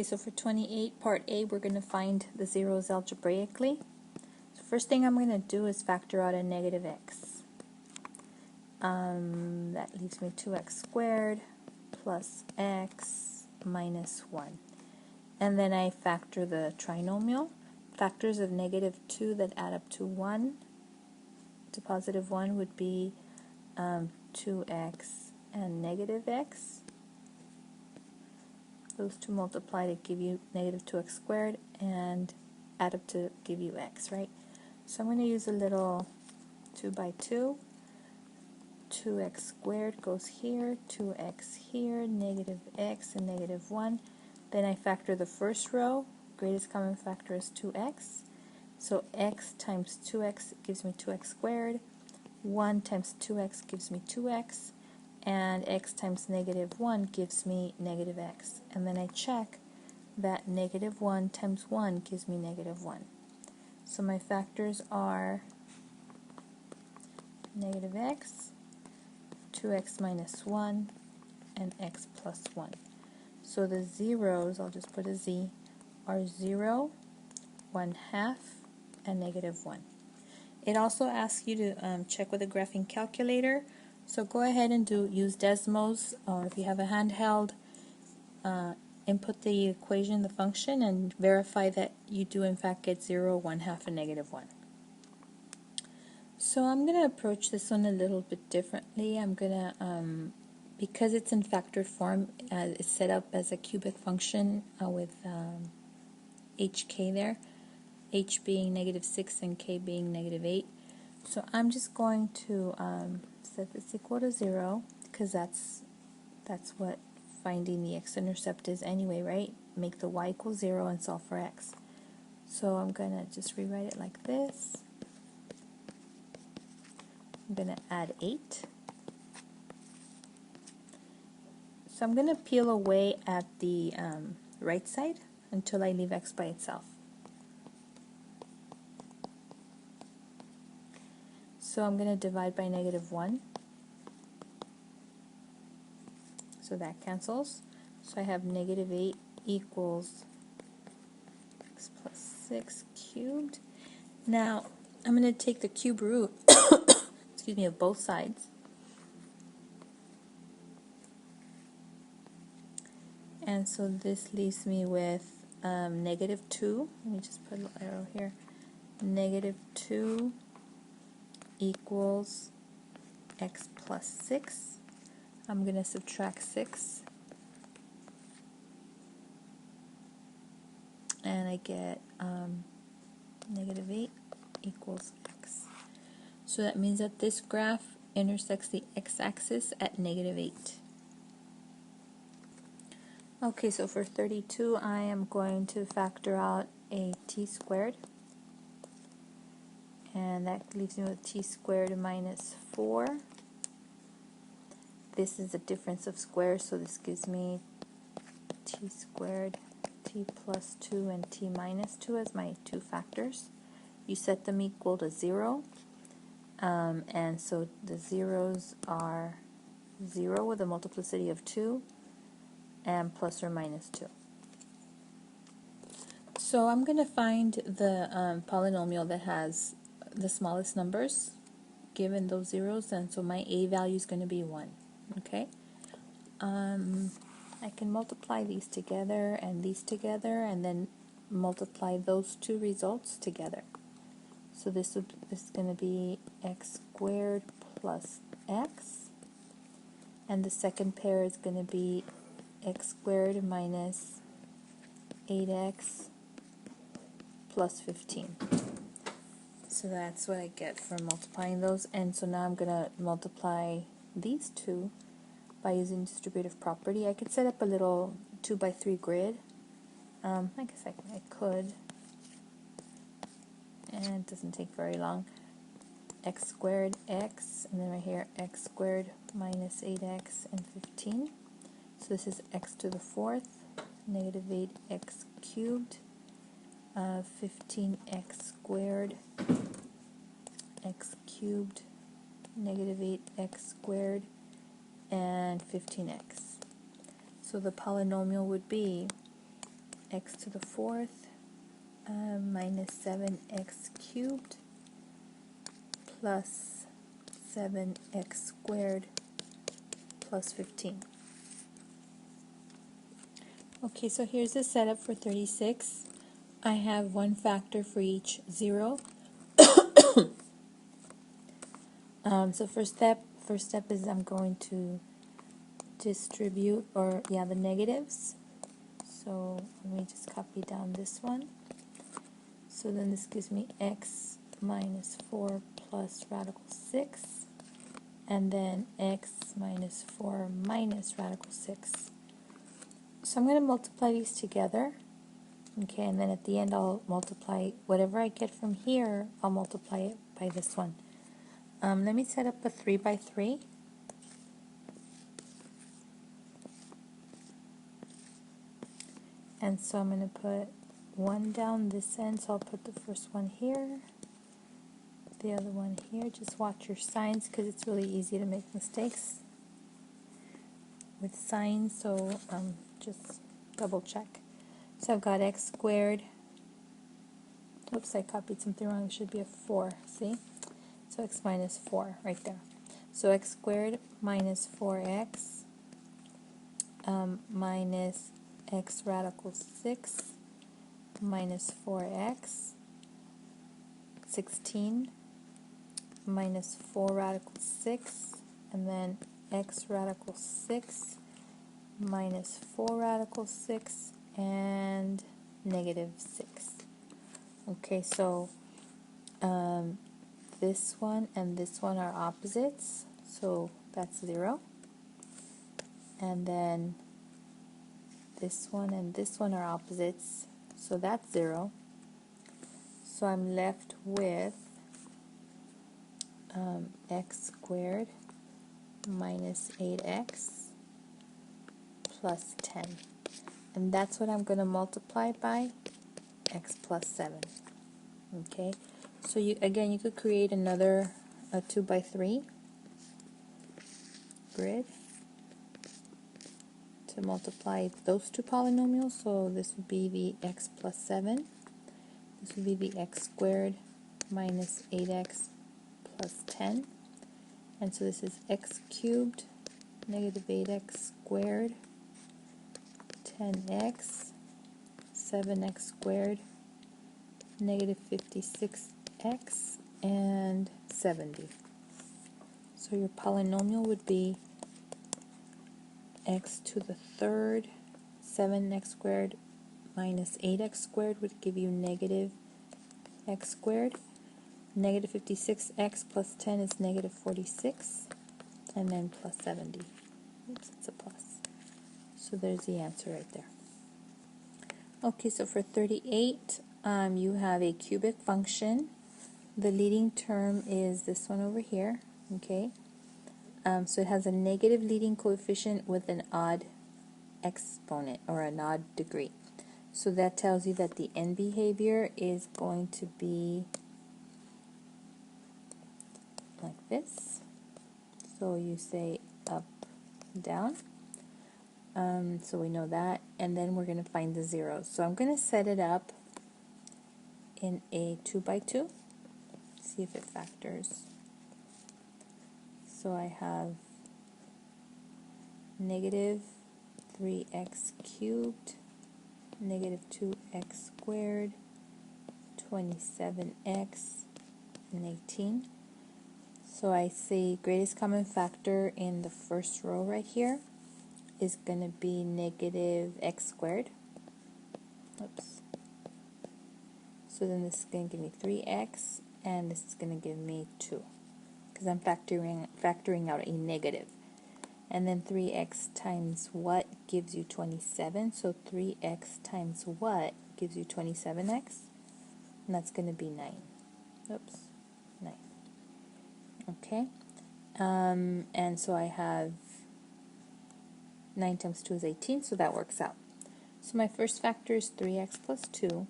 Okay, so for 28, part A, we're going to find the zeros algebraically. So first thing I'm going to do is factor out a negative x. That leaves me 2x squared plus x minus 1. And then I factor the trinomial. Factors of negative 2 that add up to 1, to positive 1, would be 2x and negative x. Those two multiply to give you negative 2x squared and add up to give you x, right? So I'm going to use a little 2 by 2. 2x squared goes here, 2x here, negative x and negative 1. Then I factor the first row. Greatest common factor is 2x. So x times 2x gives me 2x squared. 1 times 2x gives me 2x. And x times negative 1 gives me negative x. And then I check that negative 1 times 1 gives me negative 1. So my factors are negative x, 2x minus 1, and x plus 1. So the zeros, I'll just put a z, are 0, 1/2, and negative 1. It also asks you to check with a graphing calculator. So go ahead and use Desmos, or if you have a handheld, input the equation, the function, and verify that you do in fact get 0, 1/2, and negative 1. So I'm going to approach this one a little bit differently. I'm going to, because it's in factored form, it's set up as a cubic function with hk there, h being negative 6 and k being negative 8. So I'm just going to set this equal to 0, because that's what finding the x-intercept is anyway, right? Make the y equal 0 and solve for x. So I'm going to just rewrite it like this. I'm going to add 8. So I'm going to peel away at the right side until I leave x by itself. So I'm going to divide by negative 1. So that cancels. So I have negative 8 equals x plus 6 cubed. Now I'm going to take the cube root excuse me, of both sides. And so this leaves me with negative 2. Let me just put a little arrow here. Negative 2 equals x plus 6. I'm going to subtract 6. And I get negative 8 equals x. So that means that this graph intersects the x-axis at negative 8. Okay, so for 32, I am going to factor out a t squared. And that leaves me with t squared minus 4. This is the difference of squares, so this gives me t squared, t plus 2, and t minus 2 as my two factors. You set them equal to 0. And so the zeros are 0 with a multiplicity of 2 and plus or minus 2. So I'm going to find the polynomial that has the smallest numbers given those zeros, and so my a value is going to be 1. Okay? I can multiply these together and then multiply those two results together. So this is going to be x squared plus x, and the second pair is going to be x squared minus 8x plus 15. So that's what I get for multiplying those, and so now I'm going to multiply these two by using distributive property. I could set up a little 2 by 3 grid. I guess I could. And it doesn't take very long. X squared x, and then right here x squared minus 8x and 15. So this is x to the 4th, negative 8x cubed, 15x squared, x cubed, negative 8x squared, and 15x. So the polynomial would be x to the 4th minus 7x cubed plus 7x squared plus 15. Okay, so here's the setup for 36. I have one factor for each 0. So first step is I'm going to distribute, the negatives. So let me just copy down this one. So then this gives me x minus 4 plus radical 6, and then x minus 4 minus radical 6. So I'm going to multiply these together. Okay, and then at the end I'll multiply whatever I get from here, I'll multiply it by this one. Let me set up a 3 by 3. And so I'm going to put one down this end, so I'll put the first one here, the other one here. Just watch your signs because it's really easy to make mistakes with signs, so just double check. So I've got x squared. Oops, I copied something wrong. It should be a 4, see? So x minus 4 right there. So x squared minus 4x minus x radical 6 minus 4x, 16 minus 4 radical 6, and then x radical 6 minus 4 radical 6 and negative 6. Okay, so this one and this one are opposites, so that's 0. And then this one and this one are opposites, so that's 0. So I'm left with x squared minus 8x plus 10. And that's what I'm going to multiply by x plus 7. Okay, so you could create another 2 by 3 grid to multiply those two polynomials. So this would be the x plus 7. This would be the x squared minus 8x plus 10. And so this is x cubed negative 8x squared, 10x, 7x squared, negative 56x, and 70. So your polynomial would be x to the 3rd, 7x squared minus 8x squared would give you negative x squared. Negative 56x plus 10 is negative 46, and then plus 70. Oops, it's a plus. So there's the answer right there. Okay, so for 38, you have a cubic function. The leading term is this one over here, okay? So it has a negative leading coefficient with an odd exponent, or an odd degree. So that tells you that the end behavior is going to be like this. So you say up, down. So we know that, and then we're going to find the zeros. So I'm going to set it up in a 2 by 2. See if it factors. So I have negative 3x cubed, negative 2x squared, 27x, and 18. So I see greatest common factor in the first row right here is going to be negative x squared. Oops. So then this is going to give me 3x, and this is going to give me 2, because I'm factoring out a negative. And then 3x times what gives you 27, so 3x times what gives you 27x, and that's going to be 9. Oops, 9. Okay, and so I have 9 times 2 is 18, so that works out. So my first factor is 3x plus 2,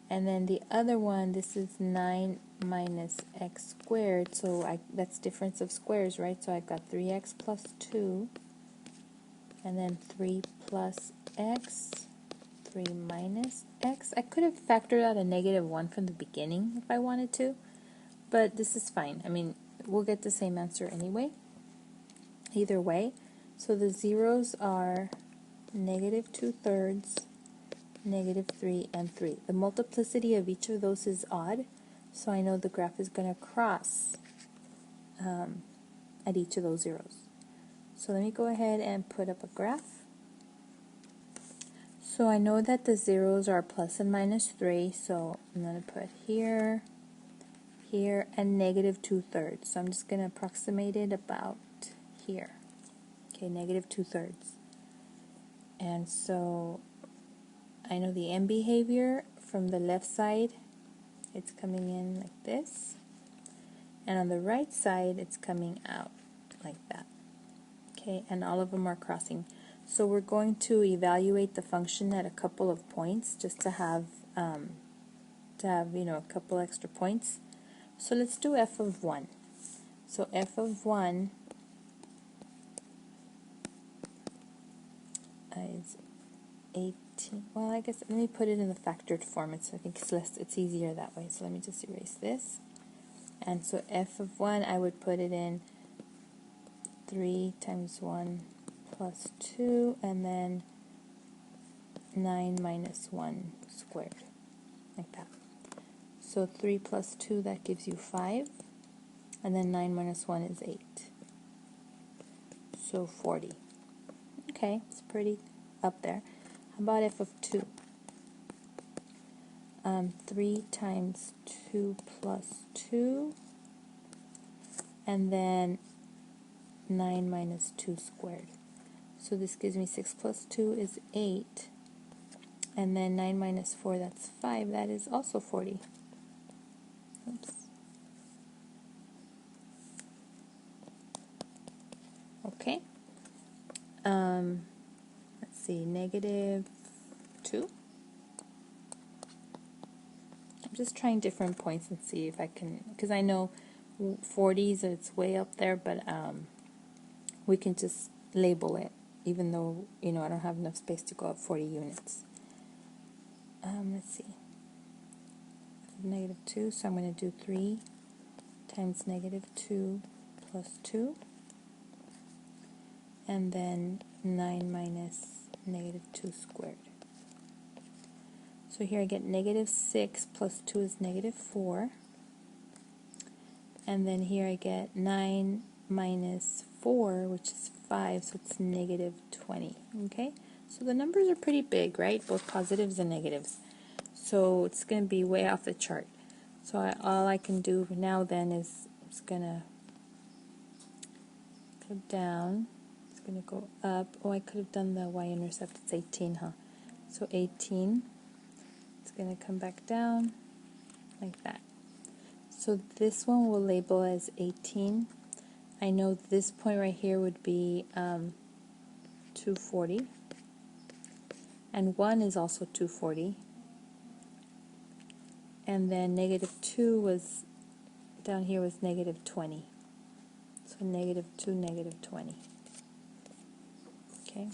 and then the other one, this is 9 minus x squared, so that's difference of squares, right? So I've got 3x plus 2, and then 3 plus x 3 minus x. I could have factored out a -1 from the beginning if I wanted to, but this is fine. I mean, we'll get the same answer anyway, either way. So the zeros are -2/3, -3, and 3. The multiplicity of each of those is odd, so I know the graph is going to cross at each of those zeros. So let me go ahead and put up a graph. So I know that the zeros are plus and minus 3, so I'm going to put here, here, and -2/3. So I'm just going to approximate it about here. Okay, -2/3. And so I know the end behavior from the left side, it's coming in like this. And on the right side, it's coming out like that. Okay, and all of them are crossing. So we're going to evaluate the function at a couple of points just to have a couple extra points. So let's do f of 1. So f of 1 is 18. Well, I guess let me put it in the factored form. I think it's easier that way. So let me just erase this. And so f of 1, I would put it in 3 times 1 plus 2, and then 9 minus 1 squared, like that. So 3 plus 2, that gives you 5, and then 9 minus 1 is 8. So 40. Okay, it's pretty up there. How about f of 2? 3 times 2 plus 2, and then 9 minus 2 squared. So this gives me 6 plus 2 is 8, and then 9 minus 4, that's 5, that is also 40. Oops. Okay. Let's see, -2. I'm just trying different points and see if I can, because I know 40s, it's way up there, but we can just label it, even though, I don't have enough space to go up 40 units. Let's see. -2, so I'm going to do 3 times -2 plus 2, and then 9 minus -2 squared. So here I get -6 plus 2 is -4, and then here I get 9 minus 4, which is 5, so it's -20. Okay, so the numbers are pretty big, right? Both positives and negatives. So it's going to be way off the chart. So all I can do now then is it's going to go down. It's going to go up. Oh, I could have done the y-intercept. It's 18, huh? So 18. It's going to come back down like that. So this one we'll label as 18. I know this point right here would be 240. And 1 is also 240. And then -2 was, down here was -20. So -2, -20. Okay.